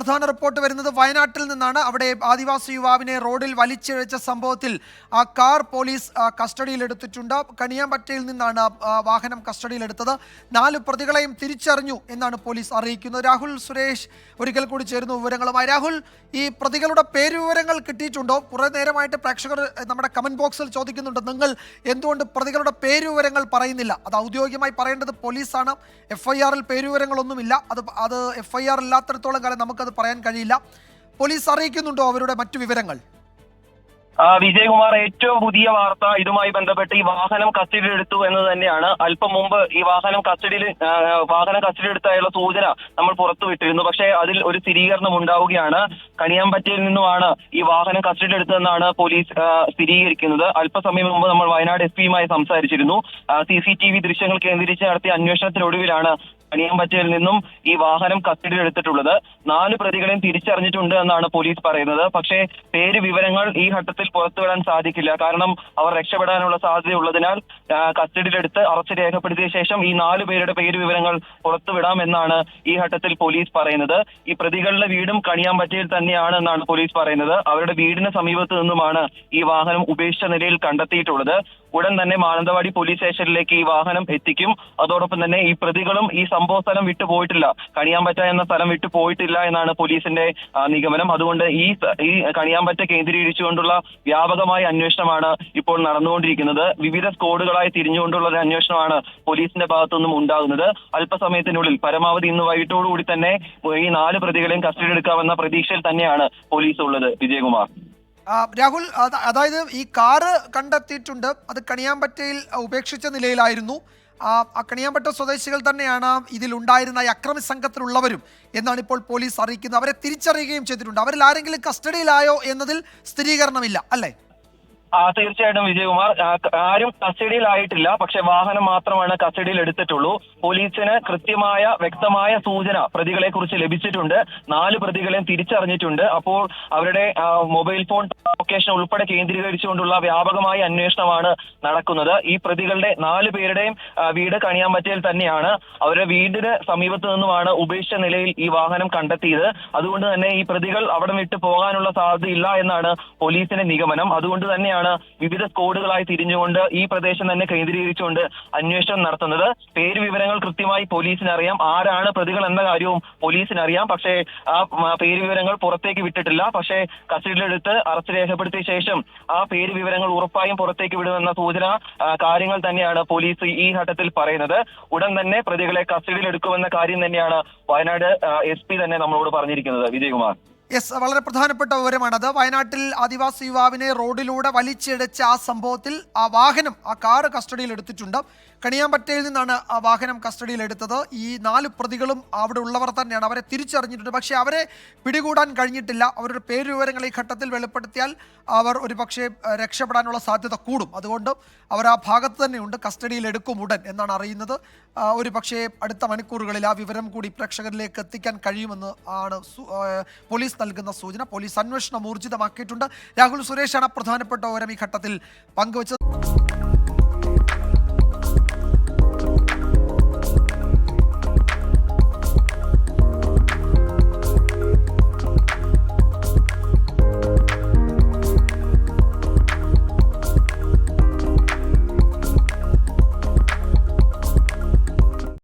പ്രധാന റിപ്പോർട്ട് വരുന്നത് വയനാട്ടിൽ നിന്നാണ്. അവിടെ ആദിവാസി യുവാവിനെ റോഡിൽ വലിച്ചിഴച്ച സംഭവത്തിൽ ആ കാർ പോലീസ് കസ്റ്റഡിയിലെടുത്തിട്ടുണ്ട്. കണിയാമ്പറ്റയിൽ നിന്നാണ് വാഹനം കസ്റ്റഡിയിലെടുത്തത്. 4 പ്രതികളെയും തിരിച്ചറിഞ്ഞു എന്നാണ് പോലീസ് അറിയിക്കുന്നത്. രാഹുൽ സുരേഷ് ഒരിക്കൽ കൂടി ചേരുന്നു വിവരങ്ങളുമായി. രാഹുൽ, ഈ പ്രതികളുടെ പേരുവിവരങ്ങൾ കിട്ടിയിട്ടുണ്ടോ? കുറേ നേരമായിട്ട് പ്രേക്ഷകർ നമ്മുടെ കമന്റ് ബോക്സിൽ ചോദിക്കുന്നുണ്ട്, നിങ്ങൾ എന്തുകൊണ്ട് പ്രതികളുടെ പേരുവിവരങ്ങൾ പറയുന്നില്ല? അത് ഔദ്യോഗികമായി പറയേണ്ടത് പോലീസാണ്. FIR-ൽ പേരുവിവരങ്ങളൊന്നുമില്ല. അത് FIR ഇല്ലാത്തിടത്തോളം കാലം നമുക്കത് പറയാൻ കഴിയില്ല. പോലീസ് അറിയിക്കുന്നുണ്ടോ അവരുടെ മറ്റു വിവരങ്ങൾ? വിജയകുമാർ, ഏറ്റവും പുതിയ വാർത്ത ഇതുമായി ബന്ധപ്പെട്ട് ഈ വാഹനം കസ്റ്റഡിയിലെടുത്തു എന്ന് തന്നെയാണ്. അല്പം മുമ്പ് ഈ വാഹനം കസ്റ്റഡിയിലെടുത്തായുള്ള സൂചന നമ്മൾ പുറത്തുവിട്ടിരുന്നു. പക്ഷേ അതിൽ ഒരു സ്ഥിരീകരണം ഉണ്ടാവുകയാണ്. കണിയാമ്പറ്റയിൽ നിന്നുമാണ് ഈ വാഹനം കസ്റ്റഡിയിലെടുത്തതെന്നാണ് പോലീസ് സ്ഥിരീകരിക്കുന്നത്. അല്പസമയം മുമ്പ് നമ്മൾ വയനാട് SP-യുമായി സംസാരിച്ചിരുന്നു. CCTV ദൃശ്യങ്ങൾ കേന്ദ്രീകരിച്ച് നടത്തിയ അന്വേഷണത്തിനൊടുവിലാണ് കണിയാമ്പറ്റയിൽ നിന്നും ഈ വാഹനം കസ്റ്റഡിയിലെടുത്തിട്ടുള്ളത്. 4 പ്രതികളെയും തിരിച്ചറിഞ്ഞിട്ടുണ്ട് എന്നാണ് പോലീസ് പറയുന്നത്. പക്ഷേ പേര് വിവരങ്ങൾ ഈ ഘട്ടത്തിൽ പുറത്തുവിടാൻ സാധിക്കില്ല. കാരണം അവർ രക്ഷപ്പെടാനുള്ള സാധ്യതയുള്ളതിനാൽ കസ്റ്റഡിയിലെടുത്ത് അറസ്റ്റ് രേഖപ്പെടുത്തിയ ശേഷം ഈ 4 പേരുടെ പേര് വിവരങ്ങൾ പുറത്തുവിടാമെന്നാണ് ഈ ഘട്ടത്തിൽ പോലീസ് പറയുന്നത്. ഈ പ്രതികളുടെ വീടും കണിയാമ്പറ്റയിൽ തന്നെയാണ് എന്നാണ് പോലീസ് പറയുന്നത്. അവരുടെ വീടിന് സമീപത്ത് നിന്നുമാണ് ഈ വാഹനം ഉപേക്ഷിച്ച നിലയിൽ കണ്ടെത്തിയിട്ടുള്ളത്. ഉടൻ തന്നെ മാനന്തവാടി പോലീസ് സ്റ്റേഷനിലേക്ക് ഈ വാഹനം എത്തിക്കും. അതോടൊപ്പം തന്നെ ഈ പ്രതികളും ഈ സംഭവ സ്ഥലം വിട്ടുപോയിട്ടില്ല, കണിയാമ്പറ്റ എന്ന സ്ഥലം വിട്ടുപോയിട്ടില്ല എന്നാണ് പോലീസിന്റെ നിഗമനം. അതുകൊണ്ട് ഈ കണിയാമ്പറ്റ കേന്ദ്രീകരിച്ചുകൊണ്ടുള്ള വ്യാപകമായ അന്വേഷണമാണ് ഇപ്പോൾ നടന്നുകൊണ്ടിരിക്കുന്നത്. വിവിധ സ്ക്വാഡുകളായി തിരിഞ്ഞുകൊണ്ടുള്ള ഒരു അന്വേഷണമാണ് പോലീസിന്റെ ഭാഗത്തുനിന്നും ഉണ്ടാകുന്നത്. അല്പസമയത്തിനുള്ളിൽ, പരമാവധി ഇന്ന് വൈകിട്ടോടുകൂടി തന്നെ ഈ 4 പ്രതികളെയും കസ്റ്റഡിയിലെടുക്കാമെന്ന പ്രതീക്ഷയിൽ തന്നെയാണ് പോലീസ് ഉള്ളത്. വിജയകുമാർ. രാഹുൽ, അതായത് ഈ കാറ് കണ്ടെത്തിയിട്ടുണ്ട്, അത് കണിയാമ്പറ്റയിൽ ഉപേക്ഷിച്ച നിലയിലായിരുന്നു. ആ കണിയാമ്പറ്റ സ്വദേശികൾ തന്നെയാണ് ഇതിലുണ്ടായിരുന്ന ഈ അക്രമി സംഘത്തിലുള്ളവരും എന്നാണ് ഇപ്പോൾ പോലീസ് അറിയിക്കുന്നത്. അവരെ തിരിച്ചറിയുകയും ചെയ്തിട്ടുണ്ട്. അവരിൽ ആരെങ്കിലും കസ്റ്റഡിയിലായോ എന്നതിൽ സ്ഥിരീകരണമില്ല, അല്ലേ? തീർച്ചയായിട്ടും വിജയകുമാർ, ആരും കസ്റ്റഡിയിലായിട്ടില്ല. പക്ഷെ വാഹനം മാത്രമാണ് കസ്റ്റഡിയിൽ എടുത്തിട്ടുള്ളൂ. പോലീസിന് കൃത്യമായ വ്യക്തമായ സൂചന പ്രതികളെ കുറിച്ച് ലഭിച്ചിട്ടുണ്ട്. 4 പ്രതികളെയും തിരിച്ചറിഞ്ഞിട്ടുണ്ട്. അപ്പോൾ അവരുടെ മൊബൈൽ ഫോൺ ലൊക്കേഷൻ ഉൾപ്പെടെ കേന്ദ്രീകരിച്ചുകൊണ്ടുള്ള വ്യാപകമായ അന്വേഷണമാണ് നടക്കുന്നത്. ഈ പ്രതികളുടെ 4 പേരുടെയും വീട് കണിയാമ്പറ്റയിൽ തന്നെയാണ്. അവരുടെ വീടിന് സമീപത്ത് നിന്നുമാണ് ഉപേക്ഷിച്ച നിലയിൽ ഈ വാഹനം കണ്ടെത്തിയത്. അതുകൊണ്ട് തന്നെ ഈ പ്രതികൾ അവിടെ വിട്ടു പോകാനുള്ള സാധ്യതയില്ല എന്നാണ് പോലീസിന്റെ നിഗമനം. അതുകൊണ്ട് തന്നെയാണ് വിവിധ സ്ക്വാഡുകളായി തിരിഞ്ഞുകൊണ്ട് ഈ പ്രദേശം തന്നെ കേന്ദ്രീകരിച്ചുകൊണ്ട് അന്വേഷണം നടത്തുന്നത്. പേര് വിവരങ്ങൾ കൃത്യമായി പോലീസിന് അറിയാം, ആരാണ് പ്രതികൾ എന്ന കാര്യവും പോലീസിന് അറിയാം. പക്ഷേ ആ പേര് വിവരങ്ങൾ പുറത്തേക്ക് വിട്ടിട്ടില്ല. പക്ഷേ കസ്റ്റഡിയിലെടുത്ത് അറസ്റ്റ് രേഖപ്പെടുത്തിയ ശേഷം ആ പേര് വിവരങ്ങൾ ഉറപ്പായും പുറത്തേക്ക് വിടുമെന്ന സൂചന കാര്യങ്ങൾ തന്നെയാണ് പോലീസ് ഈ ഘട്ടത്തിൽ പറയുന്നത്. ഉടൻ തന്നെ പ്രതികളെ കസ്റ്റഡിയിലെടുക്കുമെന്ന കാര്യം തന്നെയാണ് വയനാട് SP തന്നെ നമ്മളോട് പറഞ്ഞിരിക്കുന്നത്. വിജയകുമാർ. യെസ്, വളരെ പ്രധാനപ്പെട്ട വിവരമാണത്. വയനാട്ടിൽ ആദിവാസി യുവാവിനെ റോഡിലൂടെ വലിച്ചിഴച്ച ആ സംഭവത്തിൽ ആ വാഹനം, ആ കാറ് കസ്റ്റഡിയിൽ എടുത്തിട്ടുണ്ട്. കണിയാമ്പറ്റയിൽ നിന്നാണ് ആ വാഹനം കസ്റ്റഡിയിലെടുത്തത്. ഈ 4 പ്രതികളും അവിടെ ഉള്ളവർ തന്നെയാണ്. അവരെ തിരിച്ചറിഞ്ഞിട്ടുണ്ട്. പക്ഷേ അവരെ പിടികൂടാൻ കഴിഞ്ഞിട്ടില്ല. അവരുടെ പേര് വിവരങ്ങൾ ഈ ഘട്ടത്തിൽ വെളിപ്പെടുത്തിയാൽ അവർ ഒരു പക്ഷേ രക്ഷപ്പെടാനുള്ള സാധ്യത കൂടും. അതുകൊണ്ട് അവർ ആ ഭാഗത്ത് തന്നെയുണ്ട്. കസ്റ്റഡിയിലെടുക്കും ഉടൻ എന്നാണ് അറിയുന്നത്. ഒരു പക്ഷേ അടുത്ത മണിക്കൂറുകളിൽ ആ വിവരം കൂടി പ്രേക്ഷകരിലേക്ക് എത്തിക്കാൻ കഴിയുമെന്ന് ആണ് പോലീസ് നൽകുന്ന സൂചന. പോലീസ് അന്വേഷണം ഊർജിതമാക്കിയിട്ടുണ്ട്. രാഹുൽ സുരേഷാണ് പ്രധാനപ്പെട്ട വിവരം ഈ ഘട്ടത്തിൽ പങ്കുവച്ചത്.